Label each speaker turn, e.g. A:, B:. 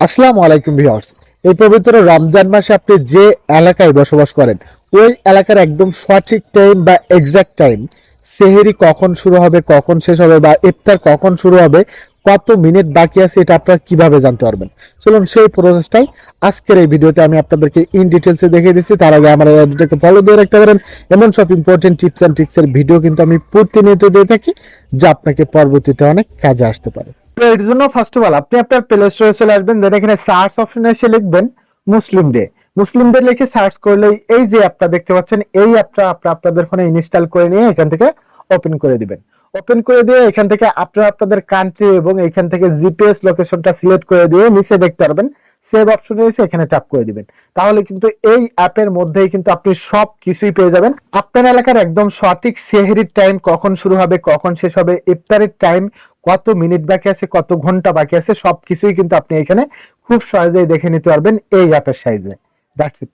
A: আসসালামু আলাইকুম ভিউয়ার্স। এই পবিত্র রমজান মাসে আপনি যে এলাকায় বসবাস করেন ওই এলাকার একদম সঠিক টাইম বা এক্সাক্ট টাইম, সেহেরি কখন শুরু হবে, কখন শেষ হবে, বা ইফতার কখন শুরু হবে, কত মিনিট বাকি আছে, এটা আপনারা কিভাবে জানতে পারবেন? চলুন সেই প্রসেসটাই আজকের এই ভিডিওতে আমি আপনাদেরকে ইন ডিটেলসে দেখিয়ে দিচ্ছি। তার আগে আমার এই ভিডিওটাকে ফলো দিয়ে রাখতে পারেন। এমন সব ইম্পর্টেন্ট টিপস অ্যান্ড ট্রিক্সের ভিডিও কিন্তু আমি প্রতিনিয়ত দিয়ে থাকি, যা আপনাকে পরবর্তীতে অনেক কাজে আসতে পারে। তো এর জন্য ফার্স্ট অফ অল আপনি আপনার প্লে স্টোরে চলে আসবেন, দেন এখানে সার্চ অপশনে এসে লিখবেন মুসলিম ডে। মুসলিম ডে লিখে সার্চ করলেই এই যে অ্যাপটা দেখতে পাচ্ছেন, এই অ্যাপটা আপনাদের ফোনে ইনস্টল করে নিয়ে এখান থেকে ওপেন করে দিবেন। ওপেন করে দিয়ে এখান থেকে আপনারা আপনাদের কান্ট্রি এবং এখান থেকে জিপিএস লোকেশনটা সিলেক্ট করে দিয়ে নিচে দেখতে পারবেন সেভ অপশনে এসে এখানে ট্যাপ করে দিবেন। তাহলে কিন্তু এই অ্যাপের মধ্যেই কিন্তু আপনি সব কিছুই পেয়ে যাবেন। আপনার এলাকার একদম সঠিক সেহরির টাইম কখন শুরু হবে, কখন শেষ হবে, ইফতারের টাইম কত মিনিট বাকি আছে, কত ঘন্টা বাকি আছে, সবকিছুই কিন্তু আপনি এখানে খুব সহজেই দেখে নিতে পারবেন এই অ্যাপের সাইজে। That's it.